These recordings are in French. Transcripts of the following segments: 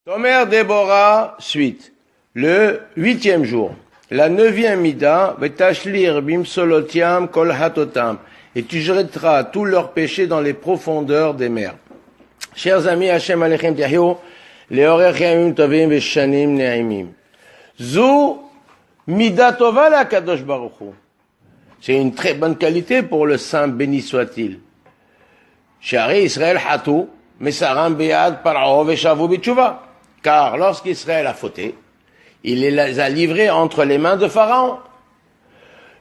Tomer Déborah, suite. Le 8e jour. La 9e mida, Vetashlir bimsolotiam kol hatotam. Et tu jetteras tous leurs péchés dans les profondeurs des mers. Chers amis, Hashem alechem tiahyu, leorech yamim tovim veshanim ne'imim. Zou mida tova la kadosh baruch hu. C'est une très bonne qualité pour le saint, béni soit-il. Shari Israël hatou, mesaram beyad parao veshavu bitshuva. Car lorsqu'Israël a fauté, il les a livrés entre les mains de Pharaon.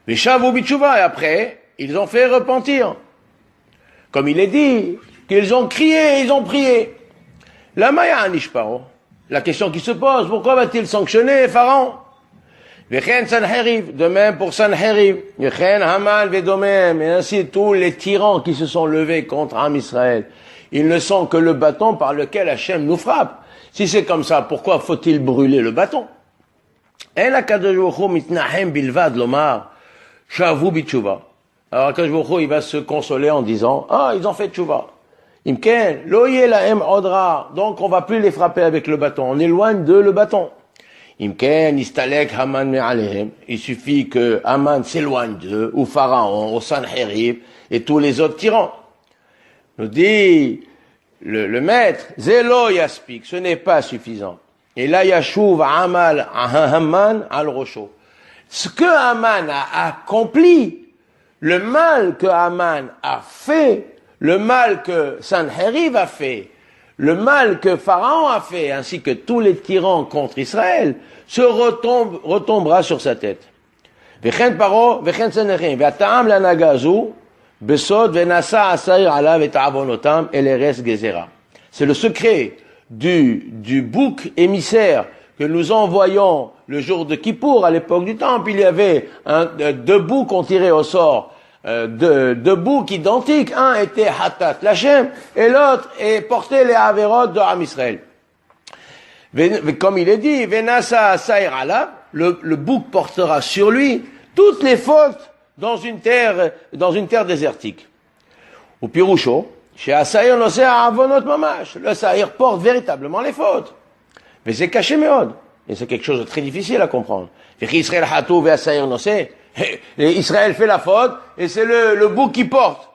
Veshavu bitshuva, et après, ils ont fait repentir. Comme il est dit, qu'ils ont crié, ils ont prié. La maya anishparo. La question qui se pose, pourquoi va-t-il sanctionner Pharaon? Vechen Sanheriv, de même pour Sanheriv. Vechen Haman vedomem, et ainsi tous les tyrans qui se sont levés contre Am Israël. Ils ne sont que le bâton par lequel Hachem nous frappe. Si c'est comme ça, pourquoi faut-il brûler le bâton? En HaKadosh Baruch Hu mitnahem bilvad lomar, shavu bitshuva. Alors HaKadosh Baruch Hu, il va se consoler en disant, ah, ils ont fait tchouva. Imken, lo yeh lahem odra. Donc on va plus les frapper avec le bâton. On éloigne de le bâton. Imken, istalek Haman me'alehem. Il suffit que Haman s'éloigne d'eux, ou Pharaon, ou Sanheriv, et tous les autres tyrans. Nous dit le maître, Zelo yaspik, ce n'est pas suffisant. Et là, Yashuv Haman al Rosho. Ce que Haman a accompli, le mal que Haman a fait, le mal que Sanheriv a fait, le mal que Pharaon a fait, ainsi que tous les tyrans contre Israël, retombera sur sa tête. Vechen Paro, Vechen Sanheriv, Ve'atam l'anagazu, Besod Venasa Asair Alav et Avonotam et les restes Gezera. C'est le secret du bouc émissaire que nous envoyons le jour de Kippour à l'époque du Temple. Il y avait deux boucs qu'on tirait au sort, deux boucs identiques. Un était Hatat Lachem et l'autre portait les Averot de Am Israël. Comme il est dit, Venasa Asair Alav, le bouc portera sur lui toutes les fautes dans une terre désertique. Au Piroucho, chez Asaïr Nosé à Avonot Mamash, le Saïr porte véritablement les fautes. Mais c'est caché méode. Et c'est quelque chose de très difficile à comprendre. Israël Hatou ve Asaïr Nosé, Israël fait la faute, et c'est le bouc qui porte.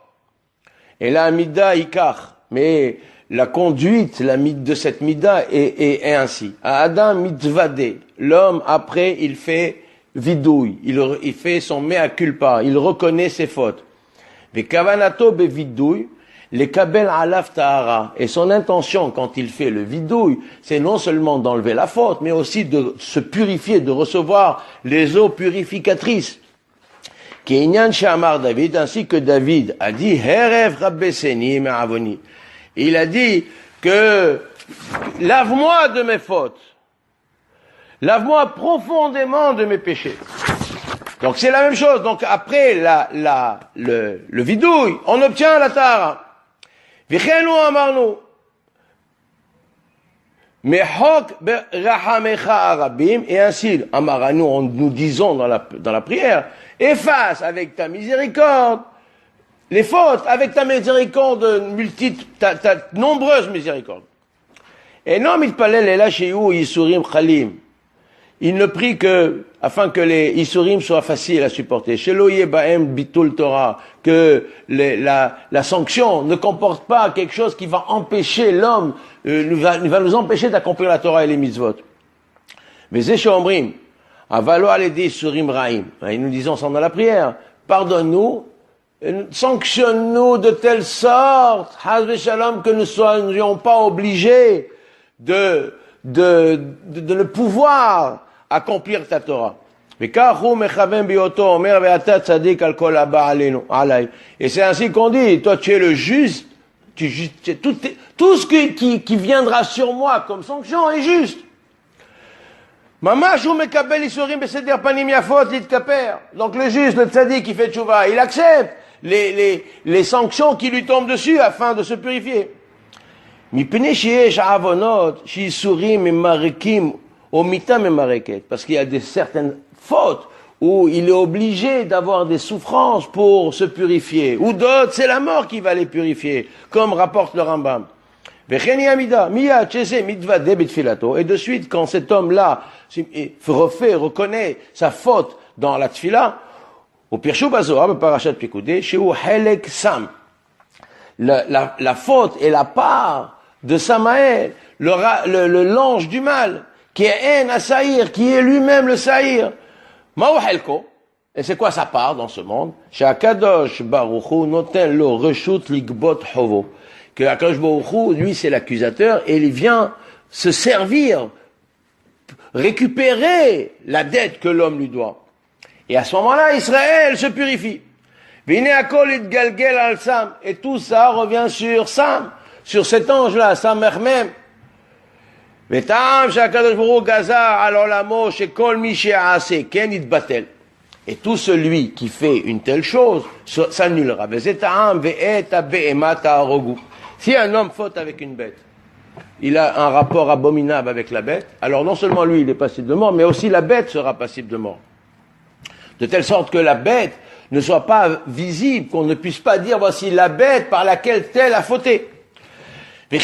Et la Mida Ikar, mais la conduite, de cette Mida est ainsi. À Adam Mitvade, l'homme après il fait vidouille, il fait son mea culpa, il reconnaît ses fautes. Mais kavanato be vidouille, les kabel alaf tahara, et son intention quand il fait le vidouille, c'est non seulement d'enlever la faute, mais aussi de se purifier, de recevoir les eaux purificatrices. Qui inyan shamar David, ainsi que David a dit, herev rabbeseni me'avoni. Il a dit que lave-moi de mes fautes. Lave-moi profondément de mes péchés. Donc c'est la même chose. Donc après le vidouille, on obtient la tara. Vichenu amarnu. Mehok berahamecha arabim. Et ainsi, amaranu, nous disons dans la prière, efface avec ta miséricorde les fautes, avec ta miséricorde ta nombreuse miséricorde. Et non, mitpalel ela sheyu yisurim chalim. Il ne prie que, afin que les Isurim soient faciles à supporter. Sheloye Baem Bitul Torah, que la sanction ne comporte pas quelque chose qui va empêcher l'homme, va nous empêcher d'accomplir la Torah et les mitzvot. Mais Zeshe Omrim, Avalo Aledi Isurim Raim. Et nous disons ça dans la prière. Pardonne-nous, sanctionne-nous de telle sorte, Hazve Shalom, que nous ne soyons pas obligés de ne pouvoir accomplir ta Torah. Et c'est ainsi qu'on dit, toi tu es le juste, tout ce qui viendra sur moi comme sanction est juste. Donc le juste, le tzaddik qui fait tchouva, il accepte les sanctions qui lui tombent dessus afin de se purifier. Parce qu'il y a certaines fautes où il est obligé d'avoir des souffrances pour se purifier. Ou d'autres, c'est la mort qui va les purifier, comme rapporte le Rambam. Et de suite, quand cet homme-là reconnaît sa faute dans la tfila, au Pirshu Bazohar, Parashat Pekudei, chez Helek Sam, la faute et la part de Samaël, l'ange du mal, qui est En à Saïr, qui est lui-même le Saïr. Ma'u Helko, et c'est quoi sa part dans ce monde? Chez Akadosh Baruch Hu, noten lo reshut ligbot hovo. Que Akadosh Baruch Hu, lui, c'est l'accusateur, et il vient se servir, récupérer la dette que l'homme lui doit. Et à ce moment-là, Israël se purifie. Et tout ça revient sur Sam, sur cet ange-là, Sam même. Et tout celui qui fait une telle chose s'annulera. Si un homme faute avec une bête, il a un rapport abominable avec la bête, alors non seulement lui il est passible de mort, mais aussi la bête sera passible de mort. De telle sorte que la bête ne soit pas visible, qu'on ne puisse pas dire voici la bête par laquelle tel a fauté. De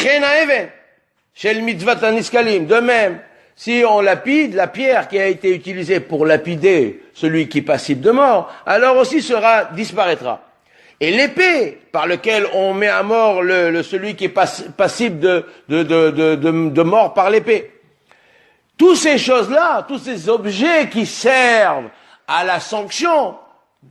même, si on lapide, la pierre qui a été utilisée pour lapider celui qui est passible de mort, alors aussi disparaîtra. Et l'épée par laquelle on met à mort celui qui est passible de mort par l'épée. Toutes ces choses-là, tous ces objets qui servent à la sanction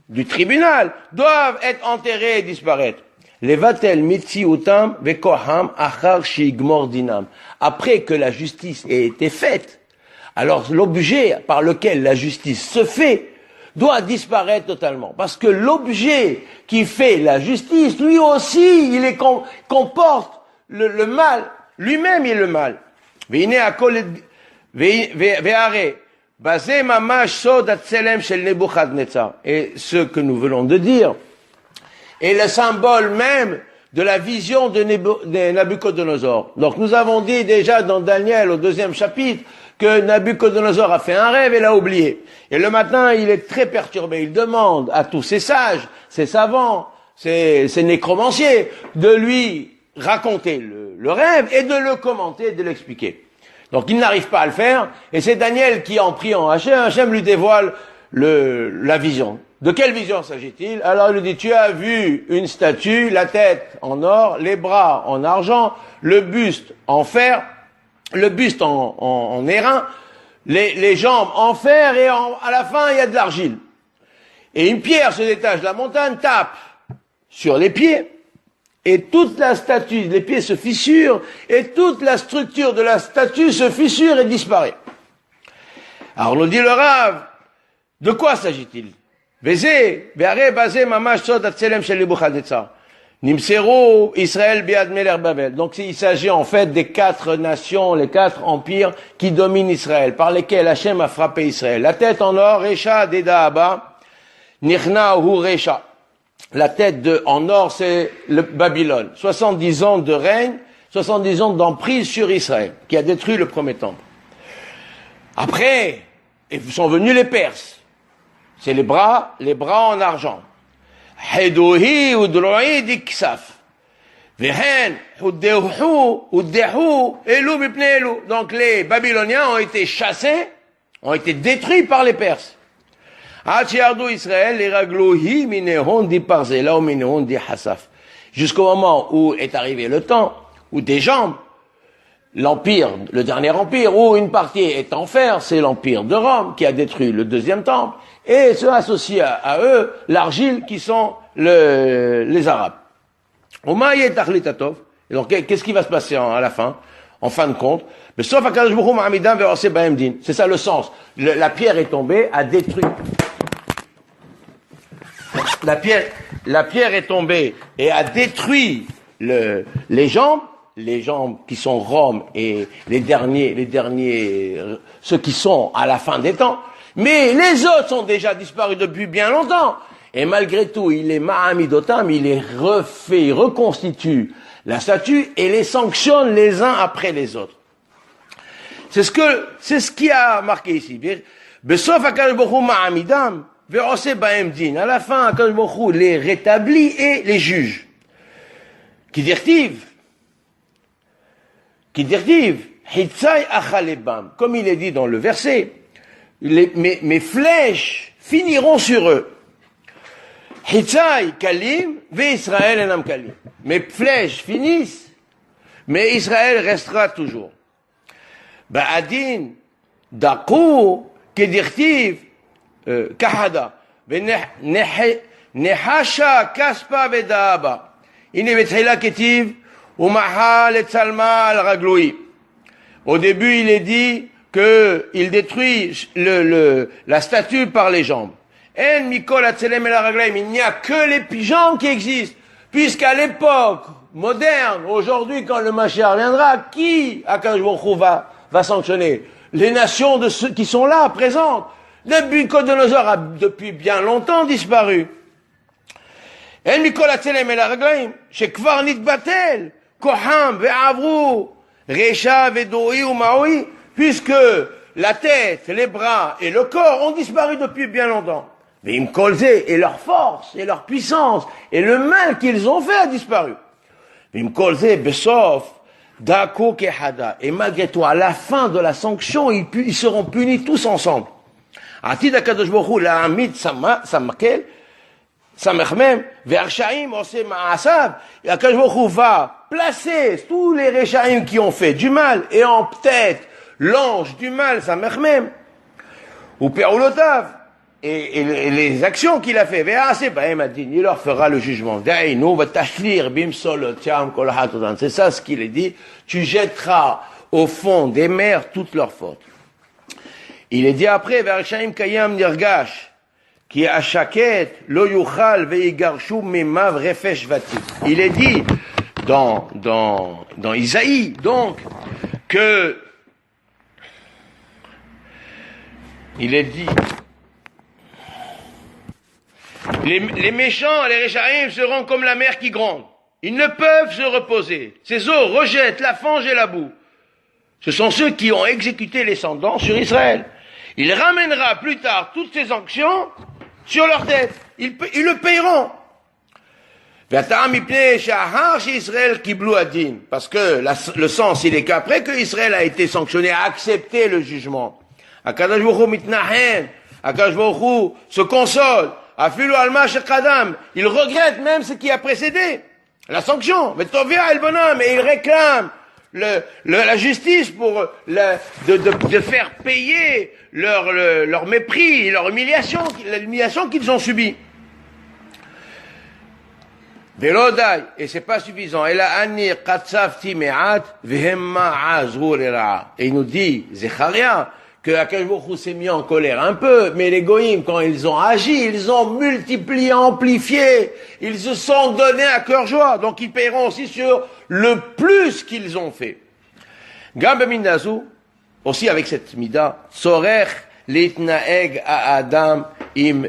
du tribunal, doivent être enterrés et disparaître. Levatel mitziutam vekoham achar shigmor dinam. Après que la justice ait été faite, alors l'objet par lequel la justice se fait doit disparaître totalement. Parce que l'objet qui fait la justice, lui aussi, comporte le mal. Lui-même, il est le mal. Et ce que nous venons de dire est le symbole même de la vision de Nabucodonosor. Donc nous avons dit déjà dans Daniel au 2e chapitre que Nabucodonosor a fait un rêve et l'a oublié. Et le matin, il est très perturbé. Il demande à tous ces sages, ces savants, ces nécromanciers de lui raconter le rêve et de le commenter, de l'expliquer. Donc il n'arrive pas à le faire, et c'est Daniel qui, en priant Hachem lui dévoile la vision. De quelle vision s'agit-il? Alors il lui dit, tu as vu une statue, la tête en or, les bras en argent, le buste en fer, le buste en airain, les jambes en fer, et à la fin il y a de l'argile. Et une pierre se détache de la montagne, tape sur les pieds, et toute la statue, les pieds se fissurent, et toute la structure de la statue se fissure et disparaît. Alors nous dit le Rav, de quoi s'agit-il? Nimseru Israël biad Melech Bavel. Donc il s'agit en fait des 4 nations, les 4 empires qui dominent Israël, par lesquels Hachem a frappé Israël. La tête en or, Recha Deda Abba, Nichna Hu Recha. La tête en or, c'est le Babylone. 70 ans de règne, 70 ans d'emprise sur Israël, qui a détruit le premier temple. Après, sont venus les Perses. C'est les bras en argent. Hedouhi udrohi diksaf. Vehen uddehu elu mipne elu. Donc les Babyloniens ont été chassés, ont été détruits par les Perses. Israël, jusqu'au moment où est arrivé le temps où des jambes, l'empire, le dernier empire, où une partie est en fer, c'est l'empire de Rome qui a détruit le 2e temple, et se associe à eux l'argile qui sont les Arabes. Et donc qu'est-ce qui va se passer à la fin? En fin de compte, c'est ça le sens. La pierre est tombée, a détruit. La pierre est tombée et a détruit les jambes qui sont Rome et les derniers, ceux qui sont à la fin des temps. Mais les autres sont déjà disparus depuis bien longtemps. Et malgré tout, il est Mahamidotam, il les refait, il reconstitue la statue et les sanctionne les uns après les autres. C'est ce qui a marqué ici. Besof HaKadosh Baruch Hu Ma'amidam, ve'oseh ba'em din. À la fin, HaKadosh Baruch Hu les rétablit et les juge. Qui dirtive. qui dirtive, Hitzai achalebam, comme il est dit dans le verset, mes flèches finiront sur eux. Hitzai kalim, ve Israël enam kalim. Mes flèches finissent, mais Israël restera toujours. Ba'adin, daqou, kedirtiv, kahada, nehasha kaspa vedaaba. Ine betchila ketiv, umaha letzalma al ragloui. Au début, il est dit qu'il détruit la statue par les jambes. En mikol atzelem el haraglaim, il n'y a que les jambes qui existent. Puisqu'à l'époque moderne, aujourd'hui, quand le Mashiach viendra, qui, Akadosh Baruch Hu, va sanctionner? Les nations de ceux qui sont là, présentes. Nabuchodonosor a depuis bien longtemps disparu. En mikol atzelem el haraglaim, shekvar nitbatel, koham ve'avru, recha ve'doi u'maoi, puisque la tête, les bras et le corps ont disparu depuis bien longtemps. Mais ils me colzaient, et leur force, et leur puissance, et le mal qu'ils ont fait a disparu. Mais ils me colzaient, besof, dako kehada. Et malgré tout, à la fin de la sanction, ils seront punis tous ensemble. Atid akadosh baruch hu la'amid samakel, samechmem, ve'arshaim ose ma'asav. Et akadosh baruch hu va placer tous les rechaim qui ont fait du mal, et en tête, l'ange du mal, samechmem, ou peroulotav. Et les actions qu'il a fait, il leur fera le jugement. C'est ça ce qu'il est dit. Tu jetteras au fond des mers toutes leurs fautes. Il est dit après, il est dit dans Isaïe, donc, que il est dit, les méchants, les Réchaïm seront comme la mer qui gronde. Ils ne peuvent se reposer. Ces eaux rejettent la fange et la boue. Ce sont ceux qui ont exécuté les sentences sur Israël. Il ramènera plus tard toutes ces sanctions sur leur tête. Ils le payeront. Parce que le sens, il est qu'après que Israël a été sanctionné, a accepté le jugement. Akadosh Baruch Hu mitnahen. Akadosh Baruch Hu se console. Afilu alma shekadam. Il regrette même ce qui a précédé. La sanction. Mais Tovia el bonhomme. Et il réclame la justice pour de faire payer leur mépris, leur humiliation, l'humiliation qu'ils ont subie. Velodai, et c'est pas suffisant. Et il nous dit, Zecharia, que Akadosh Baruch Hu s'est mis en colère un peu, mais les goïms, quand ils ont agi, ils ont multiplié, amplifié, ils se sont donnés à cœur joie, donc ils paieront aussi sur le plus qu'ils ont fait. Gam b'mindazu, aussi avec cette mida, sorech litnaeg a adam im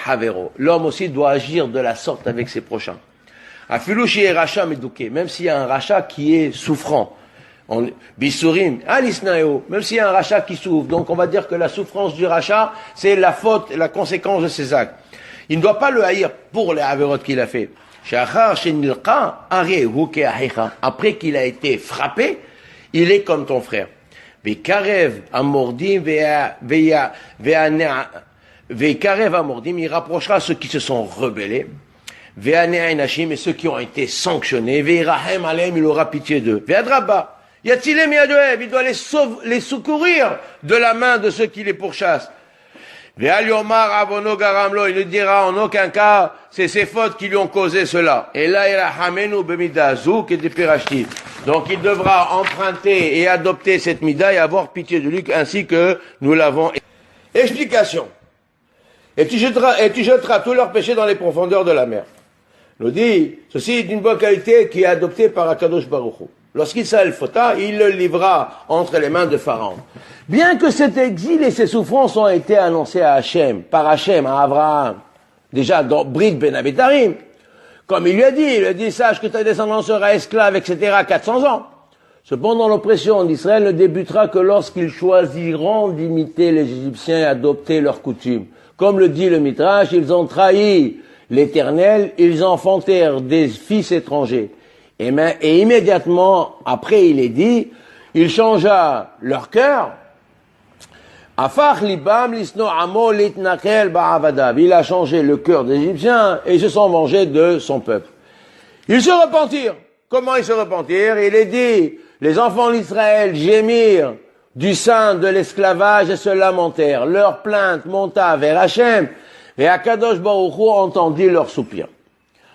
havero. L'homme aussi doit agir de la sorte avec ses prochains. Afilu sheyeh racha medouké, même s'il y a un rachat qui est souffrant. Bisurim, alisnaeo, même s'il y a un rachat qui souffre, donc on va dire que la souffrance du rachat, c'est la faute, la conséquence de ses actes. Il ne doit pas le haïr pour les avérotes qu'il a fait. Après qu'il a été frappé, il est comme ton frère. Il rapprochera ceux qui se sont rebellés, et ceux qui ont été sanctionnés, il aura pitié d'eux. Il doit les secourir de la main de ceux qui les pourchassent. Il ne dira en aucun cas, c'est ses fautes qui lui ont causé cela. Et là, donc il devra emprunter et adopter cette mida et avoir pitié de lui ainsi que nous l'avons. Explication. Et tu jetteras tous leurs péchés dans les profondeurs de la mer. Nous dit, ceci est d'une bonne qualité qui est adoptée par Akadosh Baruch Hu. Lorsqu'il s'est fauta, il le livra entre les mains de Pharaon. Bien que cet exil et ces souffrances ont été annoncées à Hachem, par Hachem, à Abraham, déjà dans Brit Ben Abitarim, comme il lui a dit, sache que ta descendance sera esclave, etc., 400 ans. Cependant, l'oppression d'Israël ne débutera que lorsqu'ils choisiront d'imiter les Égyptiens et adopter leurs coutumes. Comme le dit le Midrash, ils ont trahi l'Éternel, ils enfantèrent des fils étrangers. Et immédiatement après, il est dit, il changea leur cœur. Afach libam lisno amo litnakel ba'avadav. Il a changé le cœur des Égyptiens et ils se sont vengés de son peuple. Ils se repentirent. Comment ils se repentirent? Il est dit, les enfants d'Israël gémirent du sein de l'esclavage et se lamentèrent. Leur plainte monta vers Hachem et Akadosh Baruch Hu entendit leur soupir.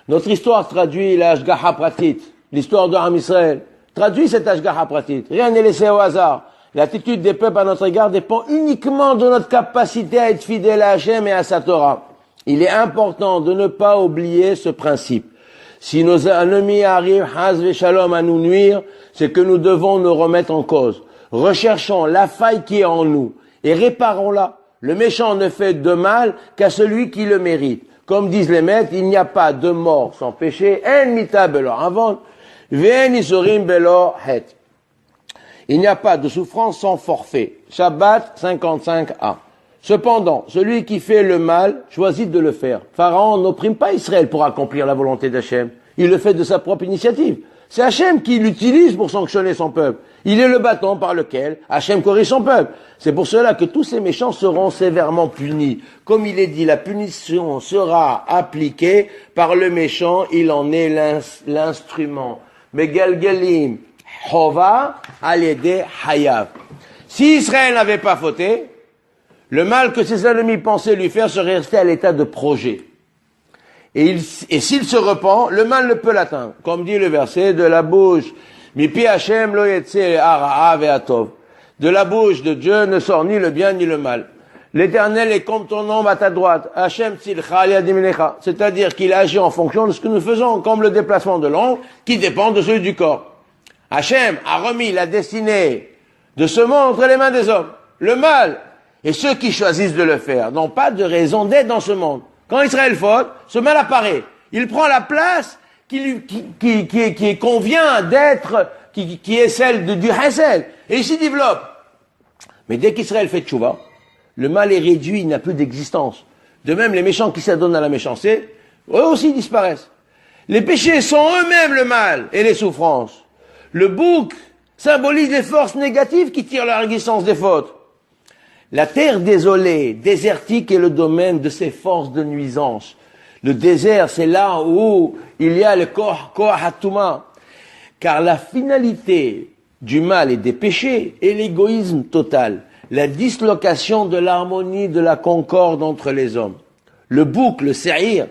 Notre histoire traduit la Hashgacha Pratit, l'histoire de Am Israël. Traduit cette Hashgacha Pratit. Rien n'est laissé au hasard. L'attitude des peuples à notre égard dépend uniquement de notre capacité à être fidèle à Hachem et à sa Torah. Il est important de ne pas oublier ce principe. Si nos ennemis arrivent, Haz Shalom, à nous nuire, c'est que nous devons nous remettre en cause. Recherchons la faille qui est en nous et réparons-la. Le méchant ne fait de mal qu'à celui qui le mérite. Comme disent les maîtres, il n'y a pas de mort sans péché. En mita belo avon, ve'en isurim belo het. Il n'y a pas de souffrance sans forfait. Shabbat 55a. Cependant, celui qui fait le mal choisit de le faire. Pharaon n'opprime pas Israël pour accomplir la volonté d'Hachem. Il le fait de sa propre initiative. C'est Hachem qui l'utilise pour sanctionner son peuple. Il est le bâton par lequel Hachem corrige son peuple. C'est pour cela que tous ces méchants seront sévèrement punis. Comme il est dit, la punition sera appliquée par le méchant, il en est l'instrument. Megalgalim, Hova, Alédé, Hayav. Si Israël n'avait pas fauté, le mal que ses ennemis pensaient lui faire serait resté à l'état de projet. Et s'il se repent, le mal ne peut l'atteindre. Comme dit le verset, de la bouche, Mipi Hashem lo yetze hara'a ve'atov. De la bouche de Dieu ne sort ni le bien ni le mal. L'Éternel est comme ton ombre à ta droite. Hashem tzilcha yadiminecha. C'est-à-dire qu'il agit en fonction de ce que nous faisons, comme le déplacement de l'ombre qui dépend de celui du corps. Hachem a remis la destinée de ce monde entre les mains des hommes. Le mal, et ceux qui choisissent de le faire, n'ont pas de raison d'être dans ce monde. Quand Israël faute, ce mal apparaît. Il prend la place qui convient d'être, qui est celle du Hesed. Et il s'y développe. Mais dès qu'Israël fait tchouva, le mal est réduit, il n'a plus d'existence. De même, les méchants qui s'adonnent à la méchanceté, eux aussi disparaissent. Les péchés sont eux-mêmes le mal et les souffrances. Le bouc symbolise les forces négatives qui tirent leur existence des fautes. La terre désolée, désertique est le domaine de ces forces de nuisance. Le désert, c'est là où il y a le Kohatuma. Car la finalité du mal et des péchés est l'égoïsme total, la dislocation de l'harmonie, de la concorde entre les hommes. Le bouc, le Seir,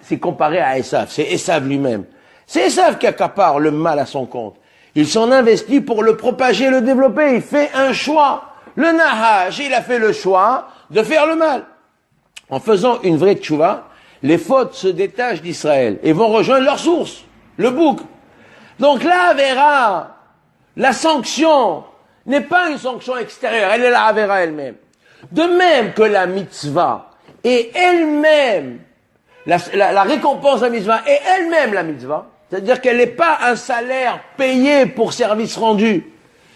c'est comparé à Esav, c'est Esav lui-même. C'est Esav qui accapare le mal à son compte. Il s'en investit pour le propager, le développer, il fait un choix. Le Nahash, il a fait le choix de faire le mal. En faisant une vraie tchouva, les fautes se détachent d'Israël et vont rejoindre leur source, le bouc. Donc là, Avera, la sanction n'est pas une sanction extérieure, elle est la Avera elle-même. De même que la mitzvah est elle-même, la récompense de la mitzvah est elle-même la mitzvah, c'est-à-dire qu'elle n'est pas un salaire payé pour service rendu.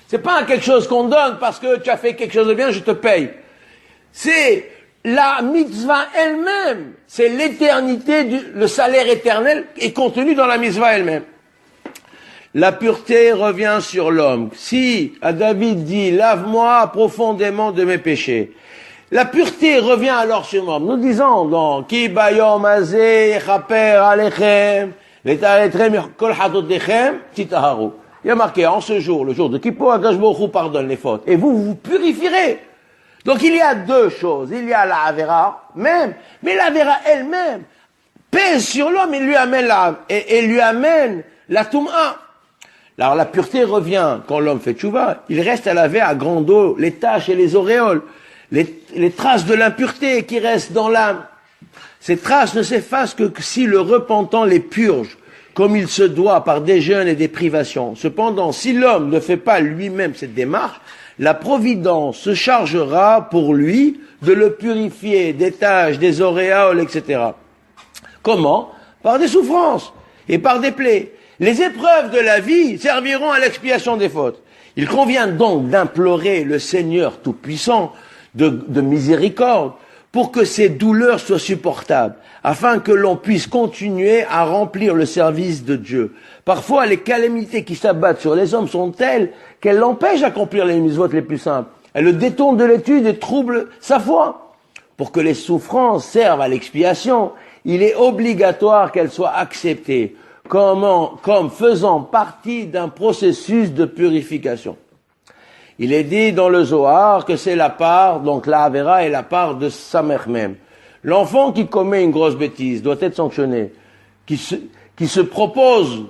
C'est pas quelque chose qu'on donne parce que tu as fait quelque chose de bien, je te paye. C'est la mitzvah elle-même. C'est l'éternité, le salaire éternel est contenu dans la mitzvah elle-même. La pureté revient sur l'homme. Si à David dit, lave-moi profondément de mes péchés. La pureté revient alors sur l'homme. Nous disons dans Ki bayom hazeh yechaper alechem, v'taretrem kol hatotechem titaharu. Il y a marqué, en ce jour, le jour de Kippour, Akadosh Baruch Hu pardonne les fautes. Et vous vous purifierez. Donc il y a deux choses. Il y a la Avera même, mais la Avera elle-même pèse sur l'homme et lui amène la Toum'a. Alors la pureté revient quand l'homme fait tchouva. Il reste à laver à grande eau les taches et les auréoles, les traces de l'impureté qui restent dans l'âme. Ces traces ne s'effacent que si le repentant les purge, comme il se doit par des jeûnes et des privations. Cependant, si l'homme ne fait pas lui-même cette démarche, la providence se chargera pour lui de le purifier des taches, des auréoles, etc. Comment? Par des souffrances et par des plaies. Les épreuves de la vie serviront à l'expiation des fautes. Il convient donc d'implorer le Seigneur Tout-Puissant de miséricorde pour que ces douleurs soient supportables, afin que l'on puisse continuer à remplir le service de Dieu. Parfois, les calamités qui s'abattent sur les hommes sont telles qu'elles l'empêchent d'accomplir les mitzvot les plus simples. Elles le détournent de l'étude et troublent sa foi. Pour que les souffrances servent à l'expiation, il est obligatoire qu'elles soient acceptées comme faisant partie d'un processus de purification. Il est dit dans le Zohar que c'est la part, donc la Avera est la part de sa mère même. L'enfant qui commet une grosse bêtise doit être sanctionné. Qui se propose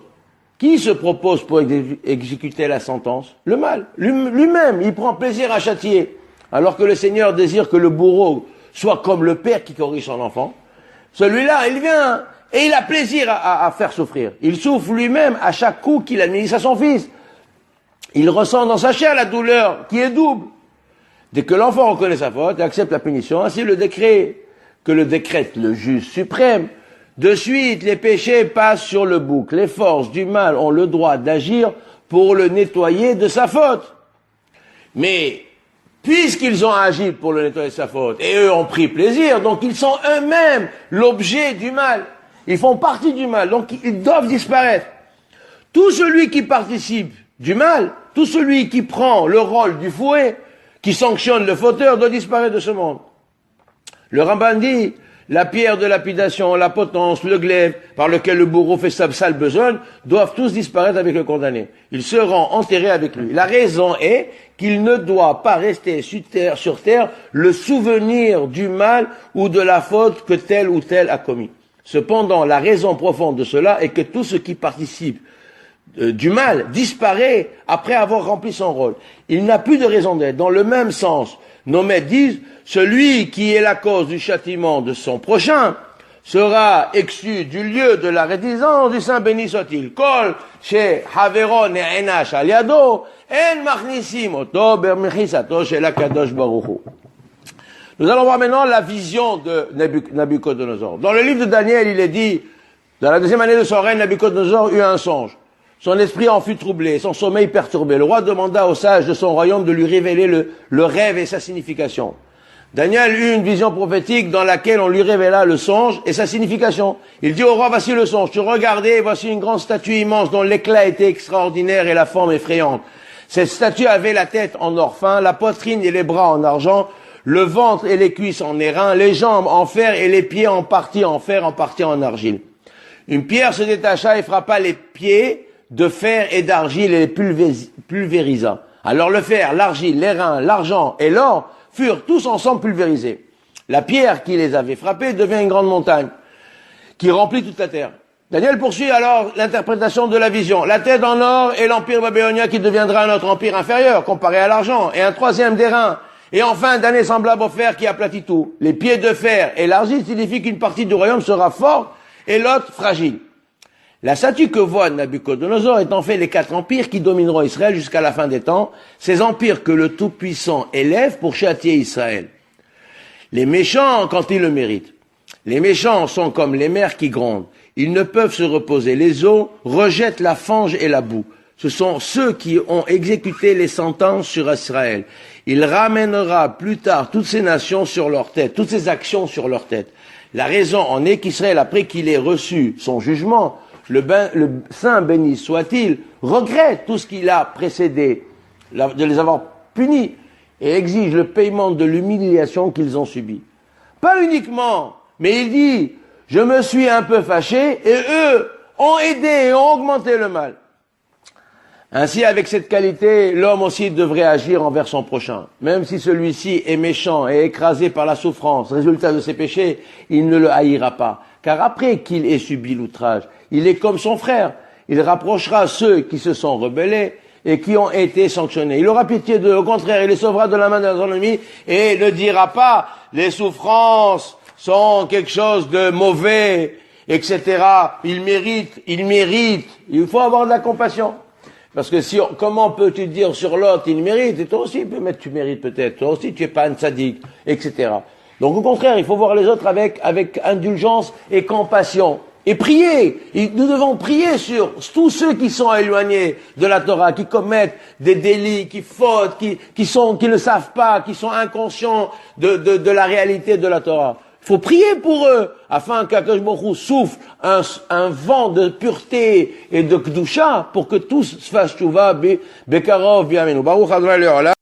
pour exécuter la sentence? Le mal. Lui-même, il prend plaisir à châtier. Alors que le Seigneur désire que le bourreau soit comme le père qui corrige son enfant. Celui-là, il vient et il a plaisir à faire souffrir. Il souffre lui-même à chaque coup qu'il administre à son fils. Il ressent dans sa chair la douleur qui est double. Dès que l'enfant reconnaît sa faute et accepte la punition, ainsi le décret que le décrète le juge suprême, de suite les péchés passent sur le bouc. Les forces du mal ont le droit d'agir pour le nettoyer de sa faute. Mais puisqu'ils ont agi pour le nettoyer de sa faute, et eux ont pris plaisir, donc ils sont eux-mêmes l'objet du mal. Ils font partie du mal, donc ils doivent disparaître. Tout celui qui participe du mal, tout celui qui prend le rôle du fouet, qui sanctionne le fauteur, doit disparaître de ce monde. Le Ramban dit, la pierre de lapidation, la potence, le glaive par lequel le bourreau fait sa sale besogne, doivent tous disparaître avec le condamné. Ils seront enterrés avec lui. La raison est qu'il ne doit pas rester sur terre le souvenir du mal ou de la faute que tel ou tel a commis. Cependant, la raison profonde de cela est que tout ce qui participe du mal disparaît après avoir rempli son rôle. Il n'a plus de raison d'être. Dans le même sens, nos maîtres disent, celui qui est la cause du châtiment de son prochain sera exclu du lieu de la résidence du Saint béni soit-il. Kol chez Haveron et Enash aliado, en machnisim oto bermechisato chez la Kadosh Baruch Hu. Nous allons voir maintenant la vision de Nabucodonosor. Dans le livre de Daniel, il est dit, dans la deuxième année de son règne, Nabucodonosor eut un songe. Son esprit en fut troublé, son sommeil perturbé. Le roi demanda aux sages de son royaume de lui révéler le rêve et sa signification. Daniel eut une vision prophétique dans laquelle on lui révéla le songe et sa signification. Il dit au roi, voici le songe. Tu regardais, et voici une grande statue immense dont l'éclat était extraordinaire et la forme effrayante. Cette statue avait la tête en or fin, la poitrine et les bras en argent, le ventre et les cuisses en airain, les jambes en fer et les pieds en partie en fer, en partie en argile. Une pierre se détacha et frappa les pieds de fer et d'argile et les pulvérisa. Alors le fer, l'argile, l'airain, l'argent et l'or furent tous ensemble pulvérisés. La pierre qui les avait frappés devient une grande montagne qui remplit toute la terre. Daniel poursuit alors l'interprétation de la vision. La tête en or est l'empire babylonien qui deviendra un autre empire inférieur comparé à l'argent et un troisième d'airain. Et enfin, un dernier semblable au fer qui aplatit tout. Les pieds de fer et l'argile signifient qu'une partie du royaume sera forte et l'autre fragile. La statue que voit Nabucodonosor est en fait les 4 empires qui domineront Israël jusqu'à la fin des temps, ces empires que le Tout-Puissant élève pour châtier Israël. Les méchants, quand ils le méritent. Les méchants sont comme les mers qui grondent. Ils ne peuvent se reposer. Les eaux rejettent la fange et la boue. Ce sont ceux qui ont exécuté les sentences sur Israël. Il ramènera plus tard toutes ces nations sur leur tête, toutes ces actions sur leur tête. La raison en est qu'Israël, après qu'il ait reçu son jugement, le Saint béni soit-il, regrette tout ce qu'il a précédé, de les avoir punis, et exige le paiement de l'humiliation qu'ils ont subie. Pas uniquement, mais il dit, je me suis un peu fâché, et eux ont aidé et ont augmenté le mal. Ainsi, avec cette qualité, l'homme aussi devrait agir envers son prochain. Même si celui-ci est méchant et écrasé par la souffrance, résultat de ses péchés, il ne le haïra pas. Car après qu'il ait subi l'outrage, il est comme son frère. Il rapprochera ceux qui se sont rebellés et qui ont été sanctionnés. Il aura pitié d'eux. Au contraire, il les sauvera de la main de son ennemi et ne dira pas les souffrances sont quelque chose de mauvais, etc. Il mérite. Il faut avoir de la compassion. Parce que comment peux-tu dire sur l'autre, il mérite, et toi aussi, tu mérites peut-être, toi aussi, tu es pas un tzaddik, etc. Donc au contraire, il faut voir les autres avec indulgence et compassion. Et prier. Nous devons prier sur tous ceux qui sont éloignés de la Torah, qui commettent des délits, qui fautent, qui ne savent pas, qui sont inconscients de la réalité de la Torah. Il faut prier pour eux, afin qu'Akadosh Baruch Hu souffle un vent de pureté et de kedusha pour que tous fassent tchouva bekarov biamenu. Baruch Adonai Le'olam.